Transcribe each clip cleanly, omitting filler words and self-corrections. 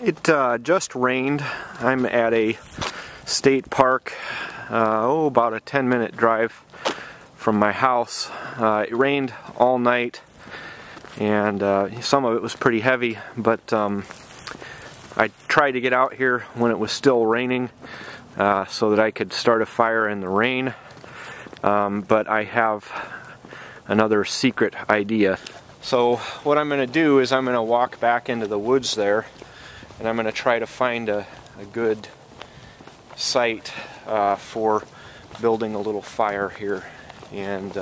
It just rained. I'm at a state park, about a 10-minute drive from my house. It rained all night, and some of it was pretty heavy, but I tried to get out here when it was still raining so that I could start a fire in the rain, but I have another secret idea. So what I'm going to do is I'm going to walk back into the woods there, and I'm going to try to find a good site for building a little fire here. And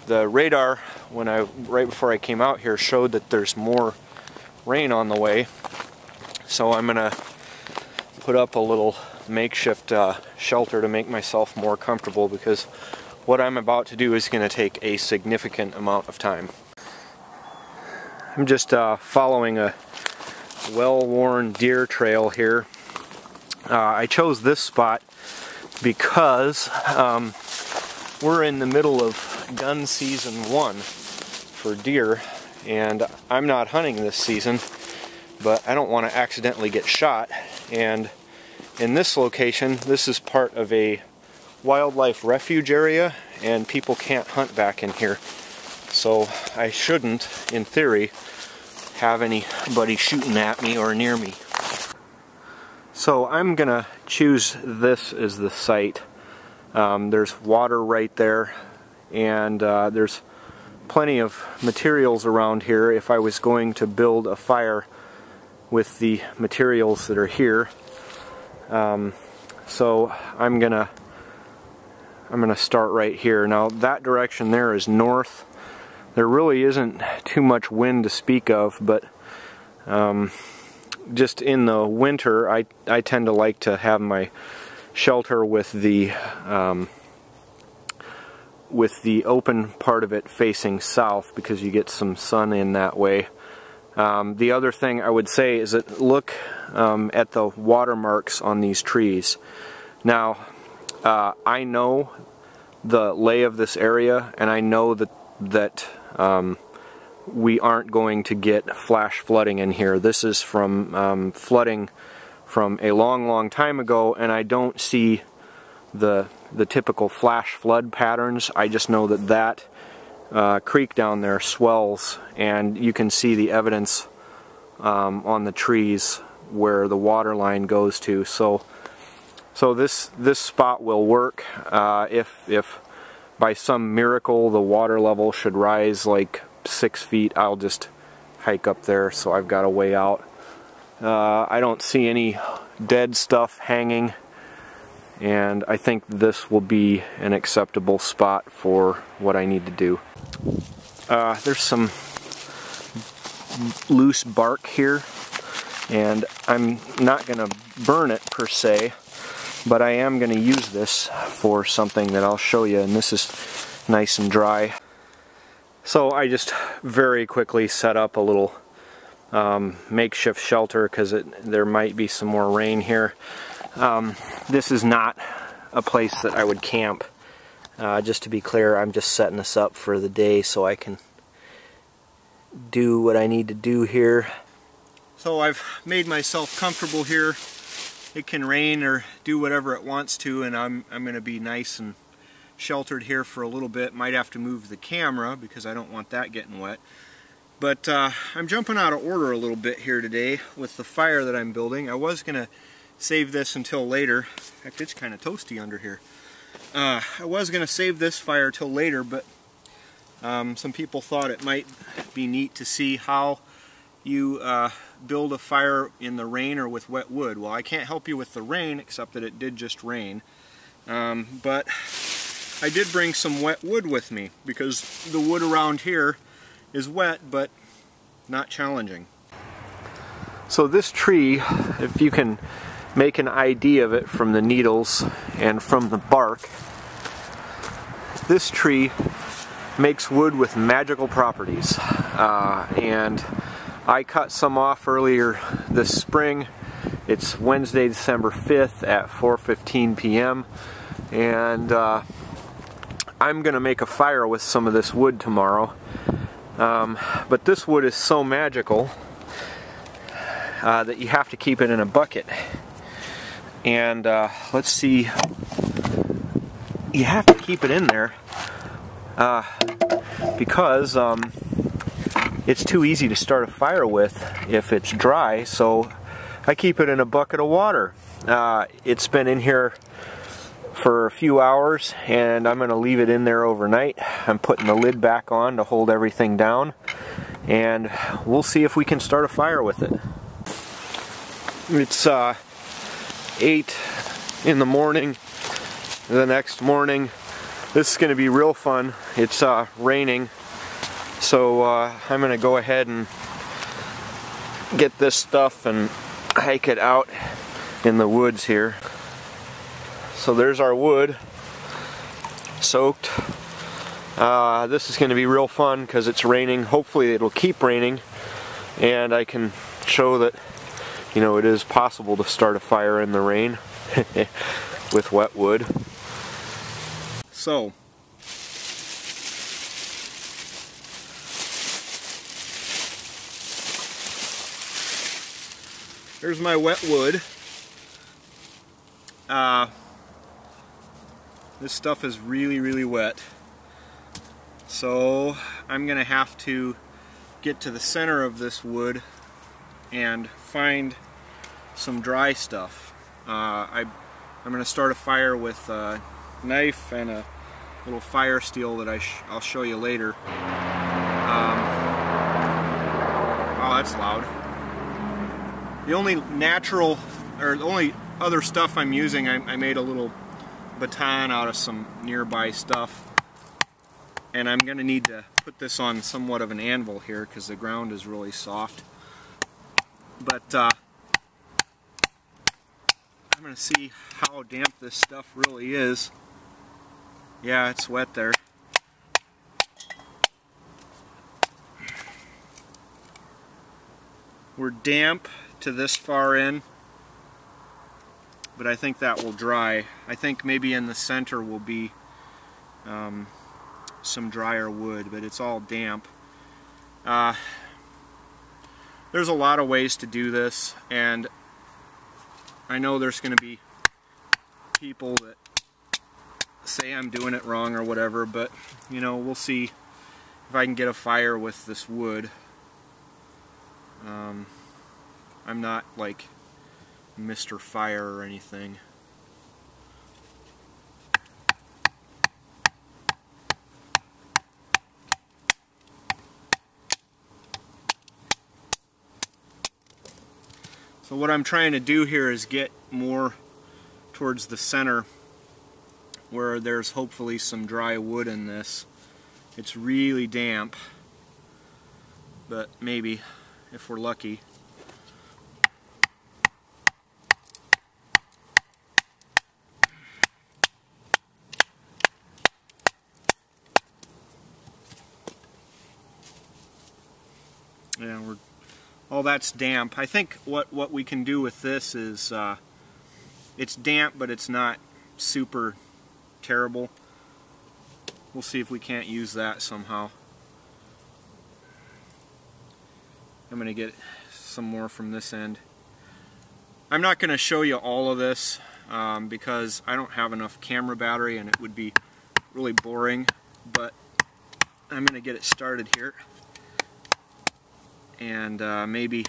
the radar, right before I came out here, showed that there's more rain on the way. So I'm going to put up a little makeshift shelter to make myself more comfortable, because what I'm about to do is going to take a significant amount of time. I'm just following a well-worn deer trail here. I chose this spot because we're in the middle of gun season 1 for deer, and I'm not hunting this season, but I don't want to accidentally get shot. And in this location, this is part of a wildlife refuge area, and people can't hunt back in here. So I shouldn't, in theory, have anybody shooting at me or near me. So I'm gonna choose this as the site. There's water right there, and there's plenty of materials around here if I was going to build a fire with the materials that are here. So I'm gonna start right here. Now that direction there is north. There really isn't too much wind to speak of, but just in the winter I tend to like to have my shelter with the open part of it facing south, because you get some sun in that way. The other thing I would say is that look at the watermarks on these trees. Now I know the lay of this area, and I know that we aren't going to get flash flooding in here. This is from flooding from a long time ago, and I don't see the typical flash flood patterns. I just know that creek down there swells, and you can see the evidence on the trees where the water line goes to. So this spot will work. If by some miracle the water level should rise like 6 feet, I'll just hike up there, so I've got a way out. I don't see any dead stuff hanging, and I think this will be an acceptable spot for what I need to do. There's some loose bark here, and I'm not going to burn it per se, but I am going to use this for something that I'll show you, and this is nice and dry. So I just very quickly set up a little makeshift shelter, because there might be some more rain here. This is not a place that I would camp. Just to be clear, I'm just setting this up for the day so I can do what I need to do here. So I've made myself comfortable here. It can rain or do whatever it wants to, and I'm going to be nice and sheltered here for a little bit. Might have to move the camera because I don't want that getting wet. But I'm jumping out of order a little bit here today with the fire that I'm building. I was going to save this until later. In fact, it's kind of toasty under here. I was going to save this fire till later, but some people thought it might be neat to see how you build a fire in the rain or with wet wood. Well, I can't help you with the rain, except that it did just rain. But I did bring some wet wood with me, because the wood around here is wet, but not challenging. So this tree, if you can make an idea of it from the needles and from the bark, this tree makes wood with magical properties. And I cut some off earlier this spring. It's Wednesday, December 5th at 4:15 p.m. and I'm gonna make a fire with some of this wood tomorrow. But this wood is so magical that you have to keep it in a bucket. And let's see, you have to keep it in there because it's too easy to start a fire with if it's dry, so I keep it in a bucket of water. It's been in here for a few hours and I'm going to leave it in there overnight. I'm putting the lid back on to hold everything down, and we'll see if we can start a fire with it. It's 8 in the morning the next morning. This is going to be real fun. It's raining, so I'm going to go ahead and get this stuff and hike it out in the woods here. So there's our wood soaked. This is going to be real fun because it's raining. Hopefully it'll keep raining and I can show that, you know, it is possible to start a fire in the rain with wet wood. So here's my wet wood. This stuff is really wet. So I'm gonna have to get to the center of this wood and find some dry stuff. I'm gonna start a fire with a knife and a little fire steel that I'll show you later. Oh, that's loud. The only natural, or the only other stuff I'm using, I made a little baton out of some nearby stuff, and I'm going to need to put this on somewhat of an anvil here because the ground is really soft. But I'm going to see how damp this stuff really is. Yeah, it's wet there. We're damp to this far in, but I think that will dry. I think maybe in the center will be some drier wood, but it's all damp. There's a lot of ways to do this, and I know there's going to be people that say I'm doing it wrong or whatever, but you know, we'll see if I can get a fire with this wood. I'm not like Mr. Fire or anything. So what I'm trying to do here is get more towards the center where there's hopefully some dry wood in this. It's really damp, but maybe, if we're lucky. Yeah, all that's damp. I think what we can do with this is, it's damp, but it's not super terrible. We'll see if we can't use that somehow. I'm going to get some more from this end. I'm not going to show you all of this because I don't have enough camera battery and it would be really boring, but I'm going to get it started here. And maybe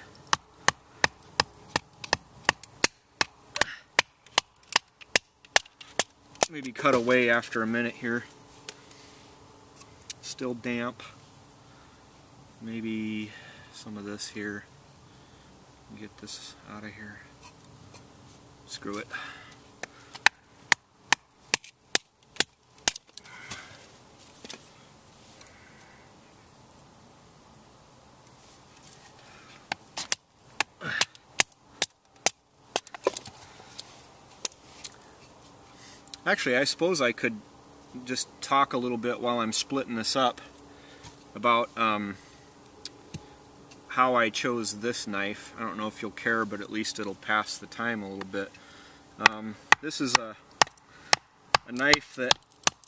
cut away after a minute here. Still damp. Maybe some of this here. Get this out of here. Screw it. Actually, I suppose I could just talk a little bit while I'm splitting this up about how I chose this knife. I don't know if you'll care, but at least it'll pass the time a little bit. This is a knife that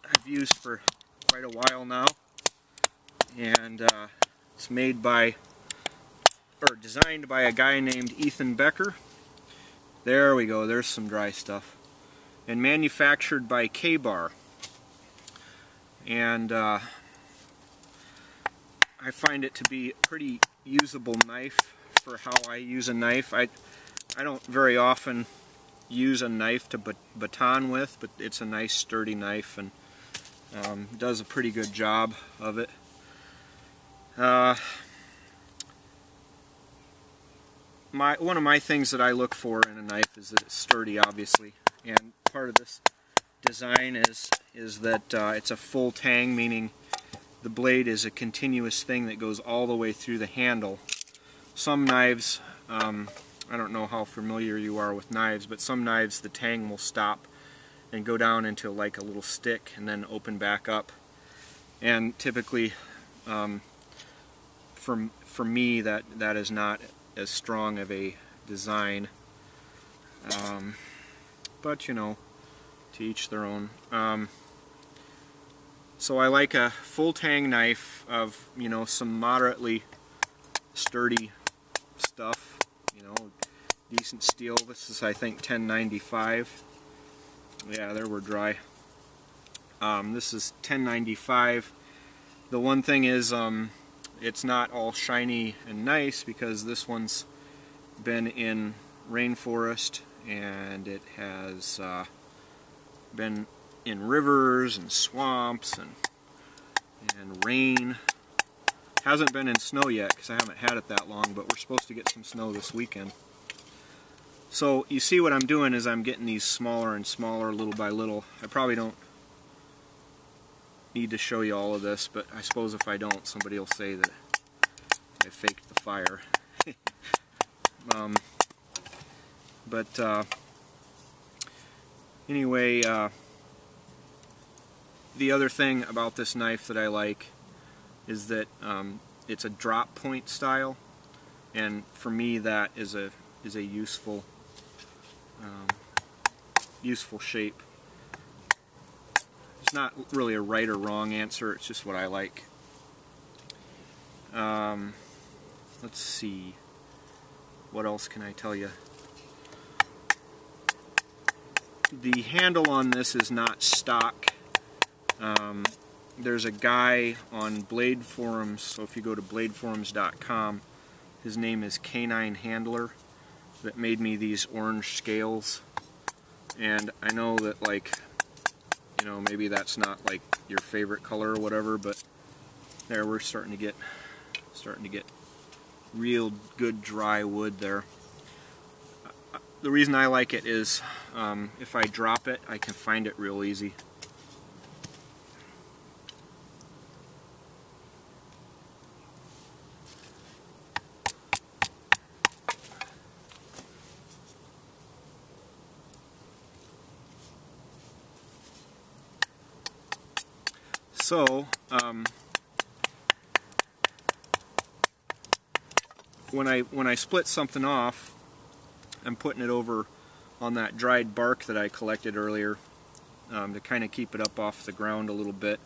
I've used for quite a while now, and it's made by or designed by a guy named Ethan Becker. There we go, there's some dry stuff. And manufactured by Ka-Bar. And I find it to be a pretty usable knife for how I use a knife. I don't very often use a knife to baton with, but it's a nice sturdy knife and does a pretty good job of it. One of my things that I look for in a knife is that it's sturdy, obviously, and part of this design is that it's a full tang, meaning the blade is a continuous thing that goes all the way through the handle. Some knives, I don't know how familiar you are with knives, but some knives the tang will stop and go down into like a little stick and then open back up. And typically, for me, that is not as strong of a design. But you know, to each their own. So I like a full tang knife of, you know, some moderately sturdy stuff, you know, decent steel. This is, I think, 1095. Yeah, there we're dry. This is 1095. The one thing is, it's not all shiny and nice because this one's been in rainforest and it has been in rivers and swamps and rain. Hasn't been in snow yet because I haven't had it that long, but we're supposed to get some snow this weekend. So you see what I'm doing is I'm getting these smaller and smaller little by little. I probably don't need to show you all of this, but I suppose if I don't, somebody will say that I faked the fire. Anyway, the other thing about this knife that I like is that it's a drop point style, and for me that is a useful shape. It's not really a right or wrong answer, it's just what I like. Let's see, what else can I tell you? The handle on this is not stock. There's a guy on Blade Forums, so if you go to bladeforums.com, his name is Canine Handler, that made me these orange scales. And I know that, like, you know, maybe that's not like your favorite color or whatever, but there, we're starting to get real good dry wood there. The reason I like it is if I drop it, I can find it real easy. So, when I split something off, I'm putting it over on that dried bark that I collected earlier to kind of keep it up off the ground a little bit.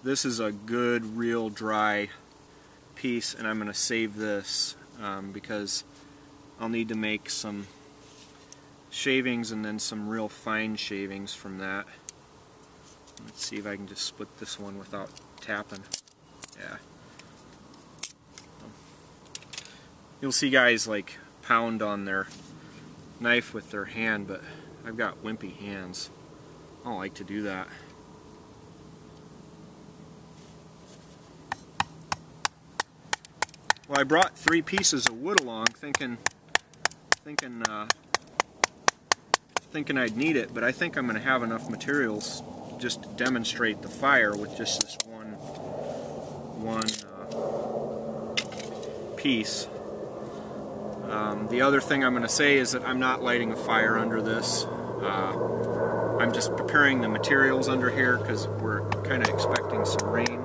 This is a good, real dry piece, and I'm going to save this because I'll need to make some shavings and then some real fine shavings from that. Let's see if I can just split this one without tapping. Yeah. You'll see guys like pound on their knife with their hand, but I've got wimpy hands. I don't like to do that. Well, I brought 3 pieces of wood along, thinking I'd need it, but I think I'm going to have enough materials just to demonstrate the fire with just this one piece. The other thing I'm going to say is that I'm not lighting a fire under this. I'm just preparing the materials under here because we're kind of expecting some rain.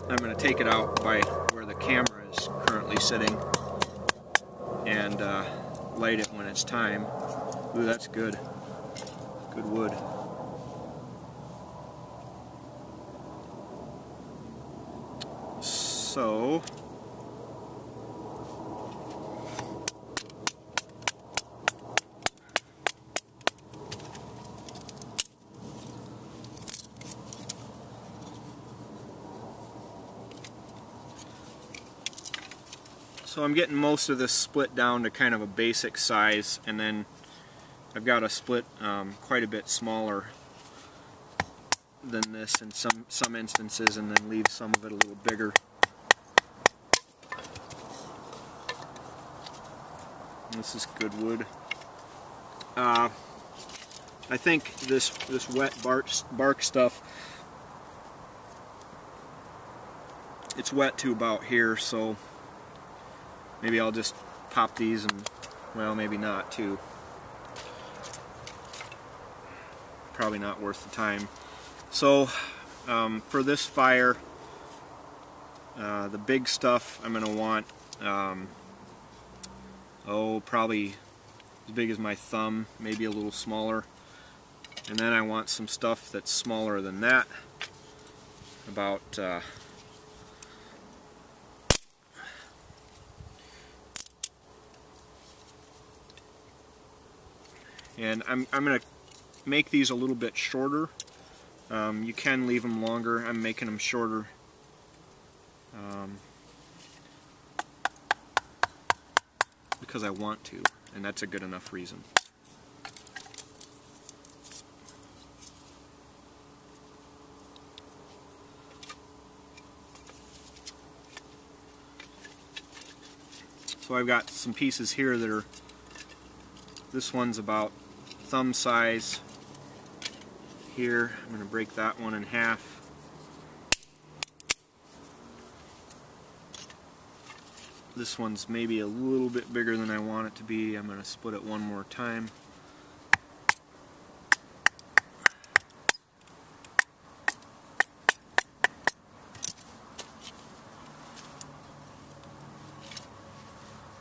I'm going to take it out by where the camera is currently sitting and light it when it's time. Ooh, that's good. Good wood. So I'm getting most of this split down to kind of a basic size, and then I've got a split quite a bit smaller than this in some instances, and then leave some of it a little bigger. And this is good wood. I think this wet bark stuff, it's wet to about here, so maybe I'll just pop these and, well, maybe not too. Probably not worth the time. So for this fire, the big stuff I'm going to want, probably as big as my thumb, maybe a little smaller. And then I want some stuff that's smaller than that, about and I'm going to make these a little bit shorter. You can leave them longer. I'm making them shorter. Because I want to, and that's a good enough reason. So I've got some pieces here that are, this one's about thumb size here. I'm going to break that one in half. This one's maybe a little bit bigger than I want it to be. I'm going to split it one more time.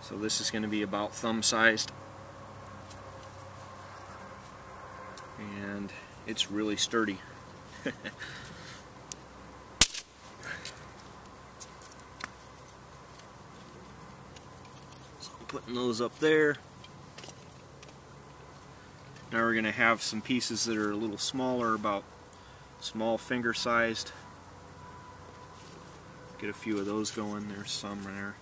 So this is going to be about thumb sized. And it's really sturdy. So I'm putting those up there. Now we're going to have some pieces that are a little smaller, about small finger sized. Get a few of those going. There's some there.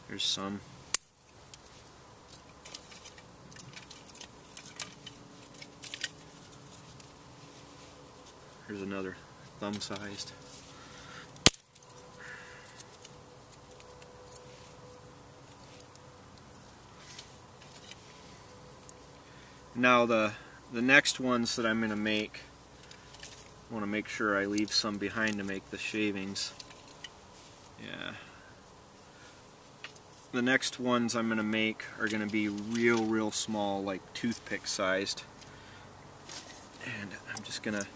There's some. Here's another thumb-sized. Now the next ones that I'm going to make, I want to make sure I leave some behind to make the shavings. Yeah. The next ones I'm going to make are going to be real small, like toothpick sized. And I'm just going to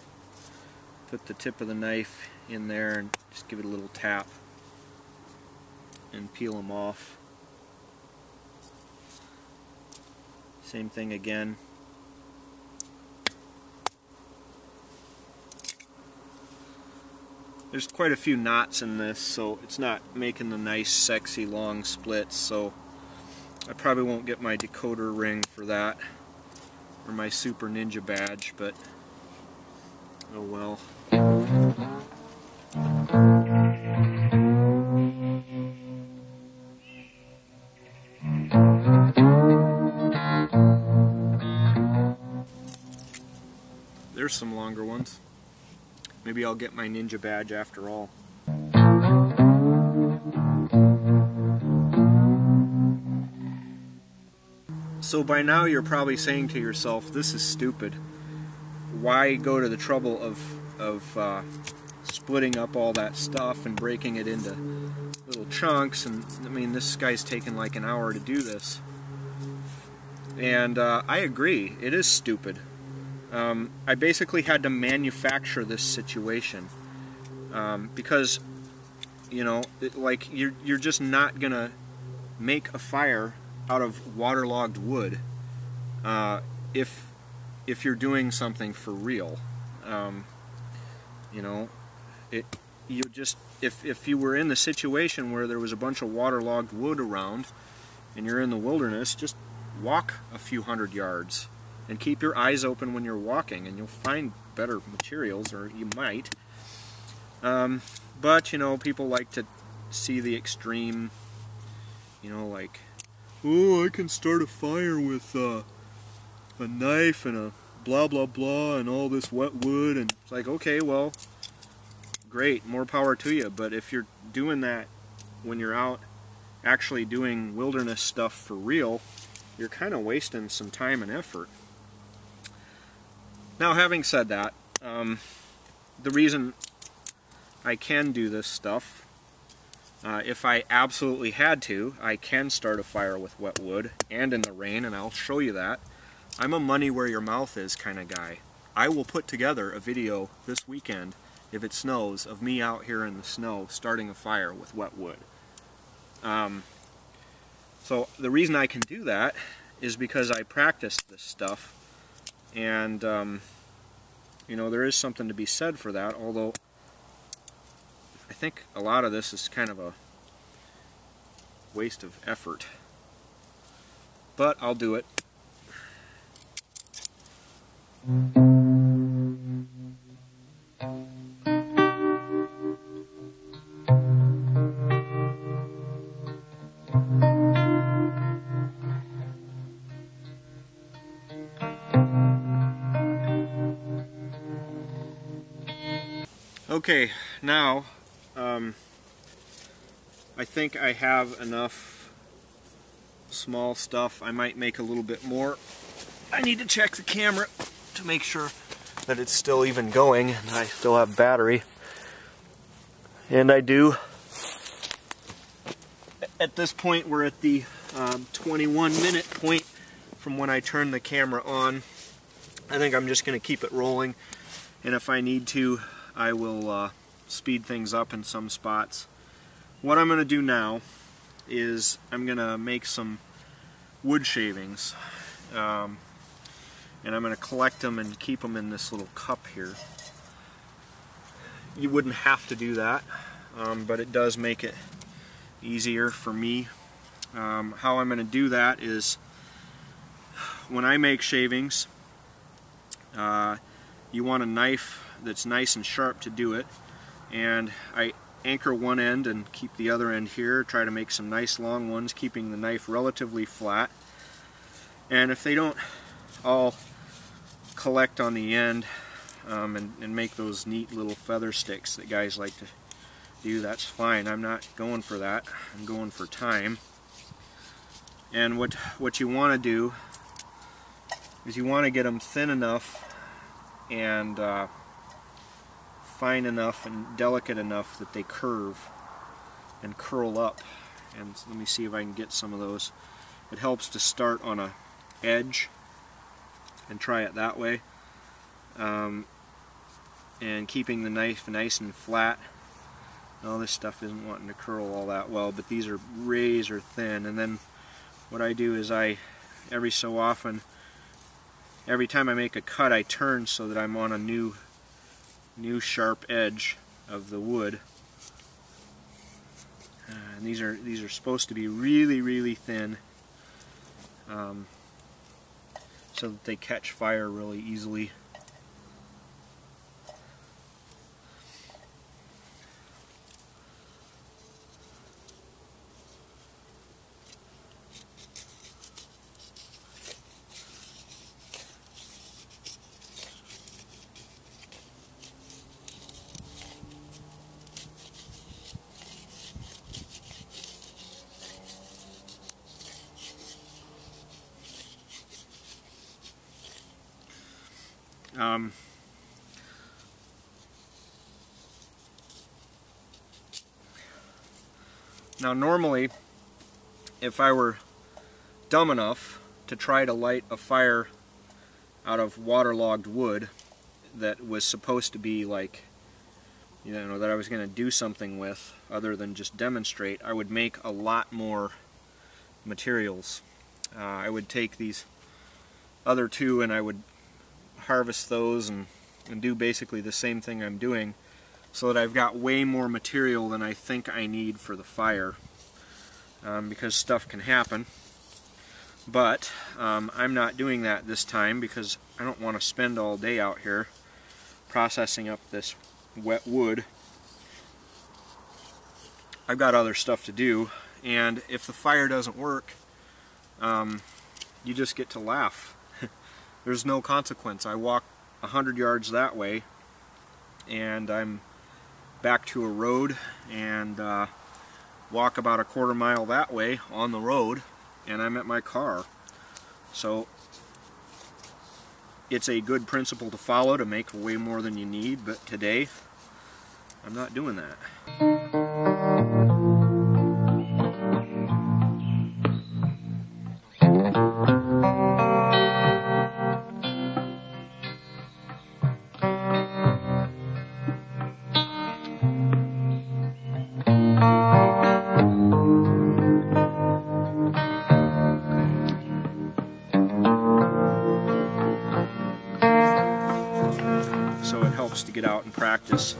put the tip of the knife in there and just give it a little tap and peel them off. Same thing again. There's quite a few knots in this, so it's not making the nice, sexy, long splits, so I probably won't get my decoder ring for that, or my Super Ninja badge, but oh well. There's some longer ones. Maybe I'll get my ninja badge after all. So by now you're probably saying to yourself, this is stupid. Why go to the trouble of splitting up all that stuff and breaking it into little chunks? And I mean, this guy's taken like an hour to do this. And I agree, it is stupid. I basically had to manufacture this situation because, you know, like you're just not gonna make a fire out of waterlogged wood if you're doing something for real. You know, you just, if you were in the situation where there was a bunch of waterlogged wood around and you're in the wilderness, just walk a few hundred yards and keep your eyes open when you're walking, and you'll find better materials, or you might. But you know, people like to see the extreme, you know, like, oh, I can start a fire with a knife and a blah blah blah and all this wet wood, and it's like, okay, well, great, more power to you. But if you're doing that when you're out actually doing wilderness stuff for real, you're kind of wasting some time and effort. Now, having said that, the reason I can do this stuff, if I absolutely had to, I can start a fire with wet wood and in the rain, and I'll show you that. I'm a money where your mouth is kind of guy. I will put together a video this weekend, if it snows, of me out here in the snow starting a fire with wet wood. So the reason I can do that is because I practiced this stuff, and you know, there is something to be said for that, although I think a lot of this is kind of a waste of effort. But I'll do it. Okay, now I think I have enough small stuff. I might make a little bit more. I need to check the camera to make sure that it's still even going and I still have battery. And I do. At this point, we're at the 21-minute point from when I turn the camera on. I think I'm just going to keep it rolling, and if I need to, I will speed things up in some spots. What I'm going to do now is I'm going to make some wood shavings, and I'm going to collect them and keep them in this little cup here. You wouldn't have to do that, but it does make it easier for me. How I'm going to do that is, when I make shavings, you want a knife that's nice and sharp to do it, and I anchor one end and keep the other end here, try to make some nice long ones, keeping the knife relatively flat. And if they don't all collect on the end and make those neat little feather sticks that guys like to do, that's fine. I'm not going for that. I'm going for time. And what you want to do is you want to get them thin enough and fine enough and delicate enough that they curve and curl up. And let me see if I can get some of those. It helps to start on a edge and try it that way, and keeping the knife nice and flat. All this stuff isn't wanting to curl all that well, but these are razor thin. And then what I do is every so often, every time I make a cut, I turn so that I'm on a new sharp edge of the wood. And these are supposed to be really, really thin, so that they catch fire really easily. Now normally, if I were dumb enough to try to light a fire out of waterlogged wood that was supposed to be like, you know, that I was going to do something with other than just demonstrate, I would make a lot more materials. I would take these other two and I would harvest those and and do basically the same thing I'm doing, so that I've got way more material than I think I need for the fire, because stuff can happen. But I'm not doing that this time because I don't want to spend all day out here processing up this wet wood. I've got other stuff to do, and if the fire doesn't work, you just get to laugh. There's no consequence. I walk 100 yards that way and I'm back to a road, and walk about a quarter mile that way on the road and I'm at my car. So it's a good principle to follow to make way more than you need, but today I'm not doing that. So it helps to get out and practice.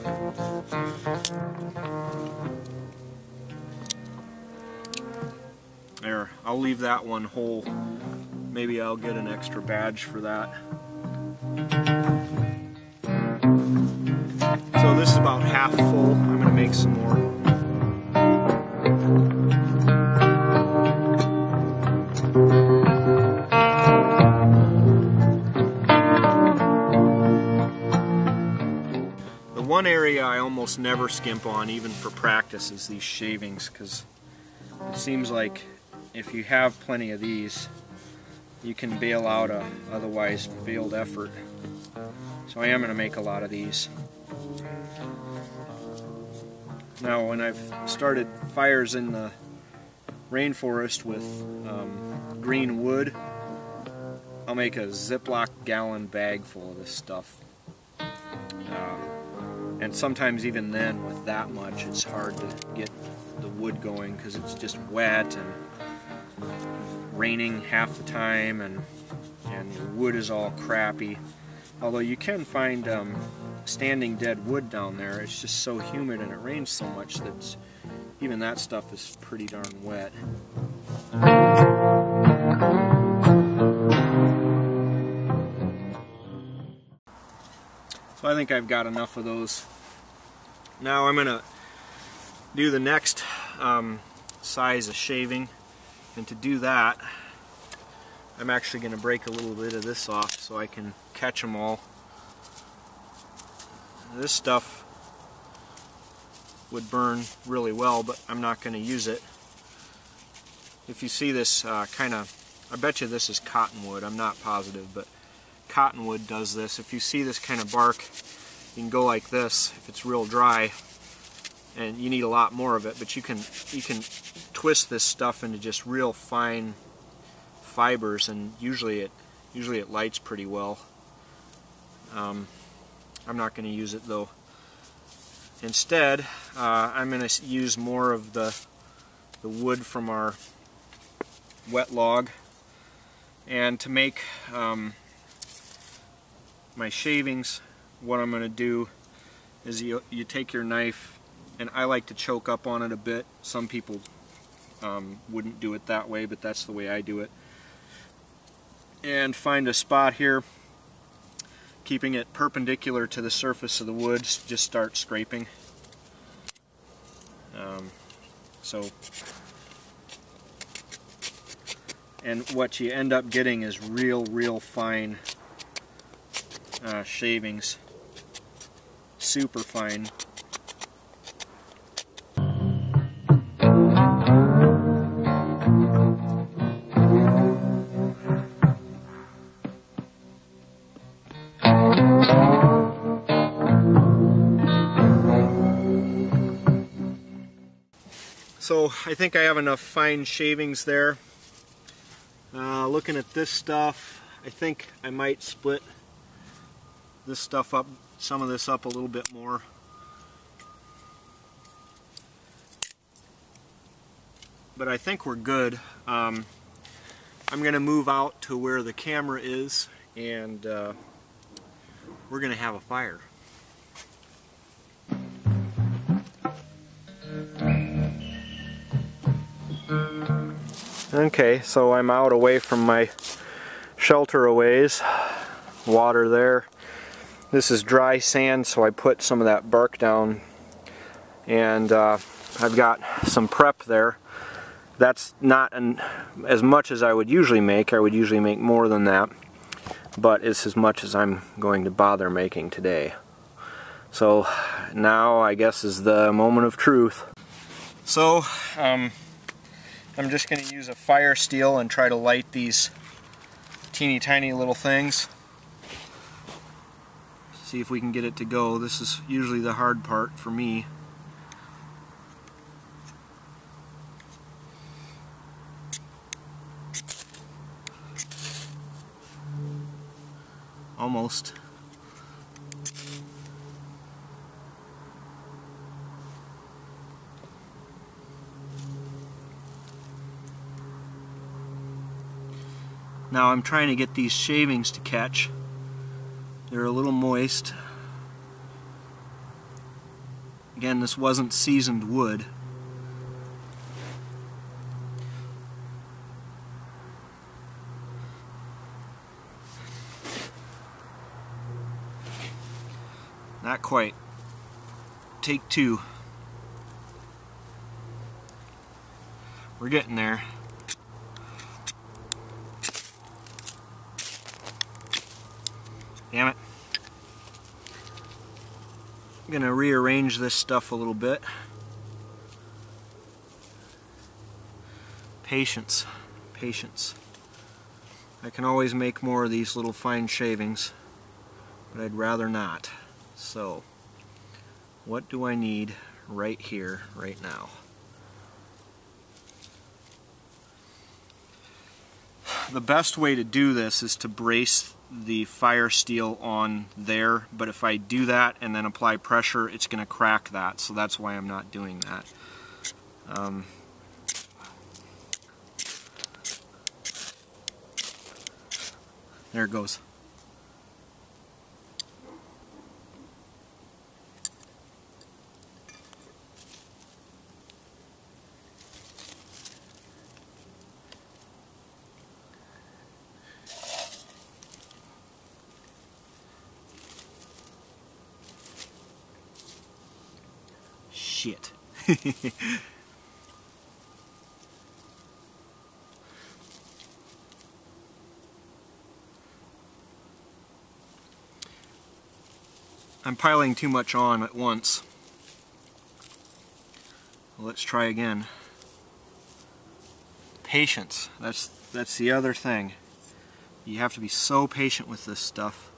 There, I'll leave that one whole. Maybe I'll get an extra badge for that. So this is about half full. I'm going to make some more. One area I almost never skimp on, even for practice, is these shavings, because it seems like if you have plenty of these, you can bail out a otherwise failed effort. So I am going to make a lot of these. Now, when I've started fires in the rainforest with green wood, I'll make a Ziploc gallon bag full of this stuff. And sometimes even then, with that much, it's hard to get the wood going because it's just wet and raining half the time, and the wood is all crappy. Although you can find standing dead wood down there. It's just so humid and it rains so much that even that stuff is pretty darn wet. So I think I've got enough of those. Now I'm going to do the next size of shaving, and to do that I'm actually going to break a little bit of this off so I can catch them all. This stuff would burn really well, but I'm not going to use it. If you see this I bet you this is cottonwood, I'm not positive, but cottonwood does this. If you see this kind of bark, you can go like this if it's real dry, and you need a lot more of it, but you can twist this stuff into just real fine fibers, and usually it lights pretty well. I'm not going to use it though. Instead, I'm going to use more of the wood from our wet log, and to make my shavings, what I'm going to do is you take your knife, and I like to choke up on it a bit. Some people wouldn't do it that way, but that's the way I do it. And find a spot here, keeping it perpendicular to the surface of the wood, just start scraping. And what you end up getting is real fine shavings, super fine. So I think I have enough fine shavings there. Looking at this stuff, I think I might split this stuff up, some of this up a little bit more. But I think we're good. I'm going to move out to where the camera is and we're gonna have a fire. Okay, so I'm out away from my shelter a ways. Water there. This is dry sand, so I put some of that bark down, and I've got some prep there. That's not as much as I would usually make. I would usually make more than that, but it's as much as I'm going to bother making today. So now I guess is the moment of truth. So I'm just going to use a fire steel and try to light these teeny tiny little things. See if we can get it to go. This is usually the hard part for me. Almost. Now I'm trying to get these shavings to catch. They're a little moist. Again, this wasn't seasoned wood. Not quite. Take two. We're getting there. Damn it. I'm going to rearrange this stuff a little bit. Patience. Patience. I can always make more of these little fine shavings, but I'd rather not. So, what do I need right here, right now? The best way to do this is to brace the fire steel on there, but if I do that and then apply pressure, it's going to crack that, so that's why I'm not doing that. There it goes. Shit. I'm piling too much on at once. Let's try again. Patience. That's the other thing. You have to be so patient with this stuff.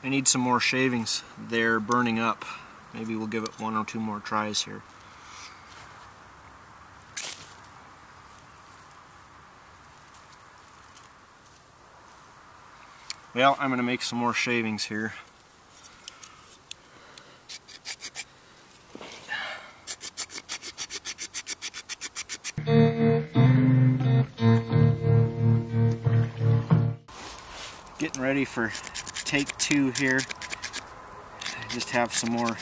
I need some more shavings. They're burning up. Maybe we'll give it 1 or 2 more tries here. Well, I'm going to make some more shavings here. Getting ready for take 2 here. I just have some more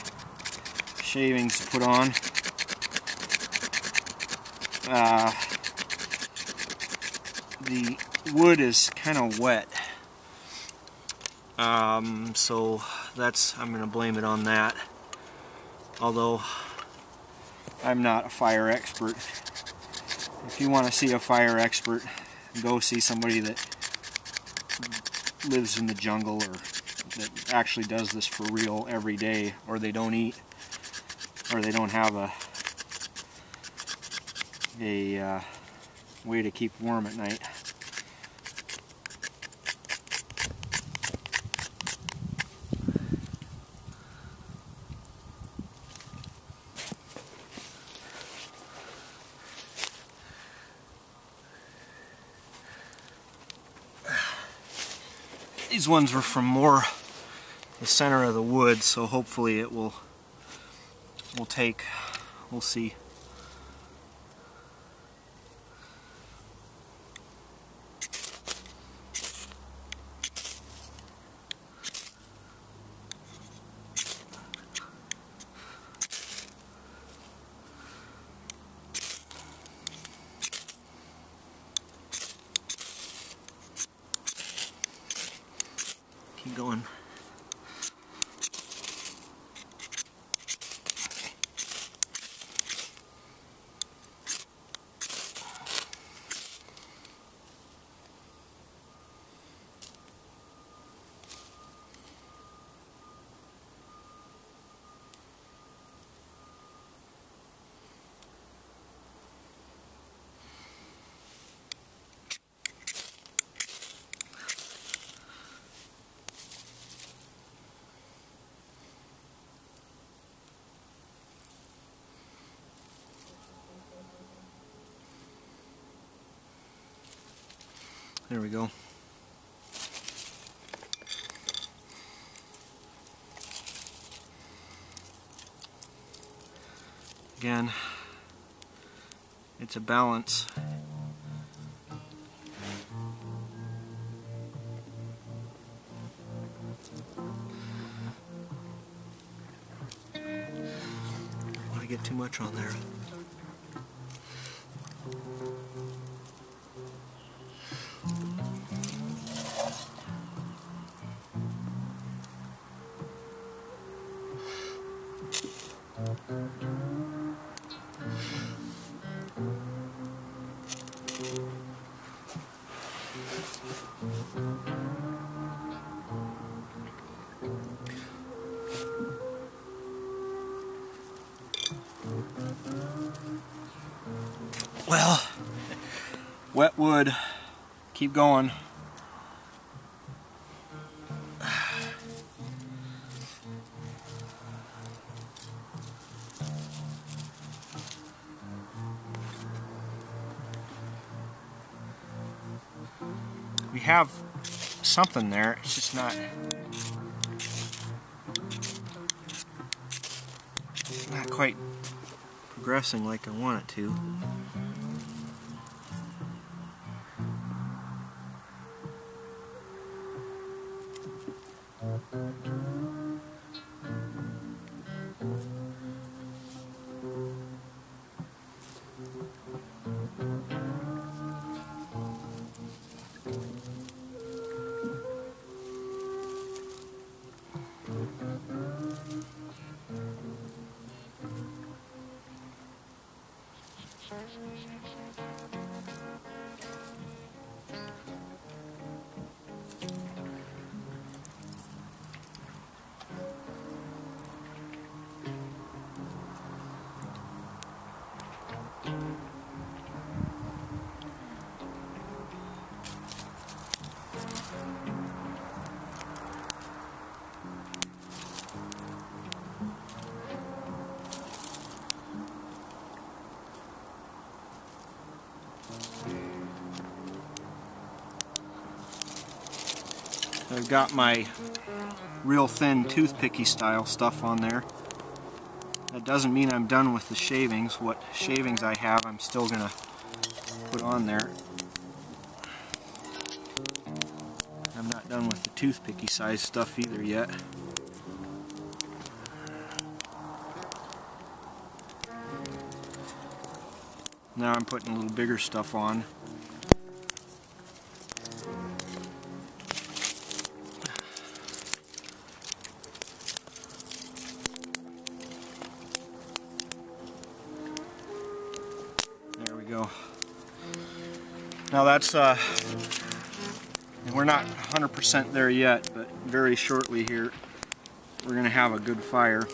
shavings to put on. the wood is kind of wet. So I'm going to blame it on that. Although I'm not a fire expert. If you want to see a fire expert, go see somebody that lives in the jungle or that actually does this for real every day, or they don't eat, or they don't have a way to keep warm at night. These ones were from more the center of the wood, so hopefully it will take. We'll see. Keep going. There we go. Again, it's a balance. Don't want to get too much on there. Well, wet wood, keep going. We have something there, it's just not quite progressing like I want it to. I've got my real thin toothpicky style stuff on there. That doesn't mean I'm done with the shavings. What shavings I have, I'm still going to put on there. I'm not done with the toothpicky size stuff either yet. Now I'm putting a little bigger stuff on. There we go. Now that's, we're not 100% there yet, but very shortly here we're going to have a good fire.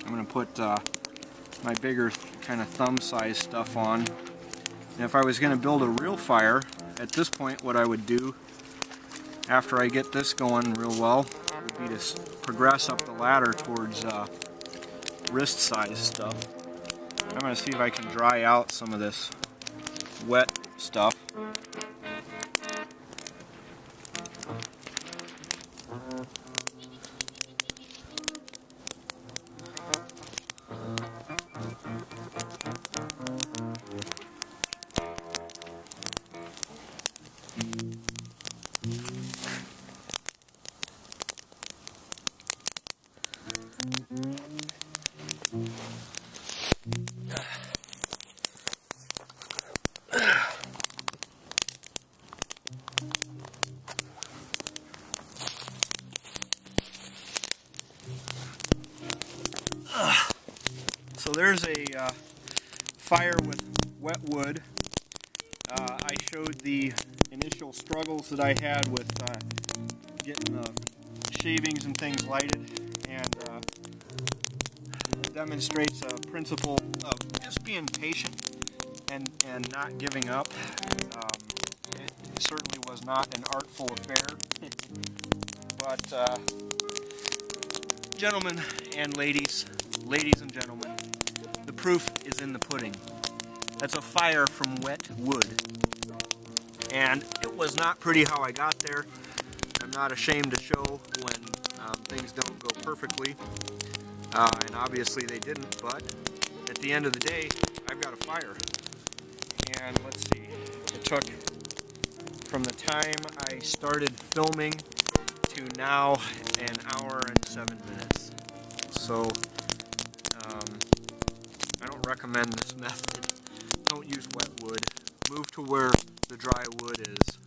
I'm going to put my bigger kind of thumb size stuff on. And if I was going to build a real fire, at this point what I would do after I get this going real well would be to progress up the ladder towards wrist size stuff. I'm going to see if I can dry out some of this wet stuff. So there's a fire with wet wood. I showed the initial struggles that I had with getting the shavings and things lighted, and it demonstrates a principle of just being patient and not giving up. It certainly was not an artful affair, but gentlemen and ladies and gentlemen, the proof is in the pudding. That's a fire from wet wood. And it was not pretty how I got there. I'm not ashamed to show when things don't go perfectly. And obviously they didn't, but at the end of the day, I've got a fire. And let's see, it took from the time I started filming to now an hour and 7 minutes. So I don't recommend this method. Don't use wet wood. Move to where the dry wood is.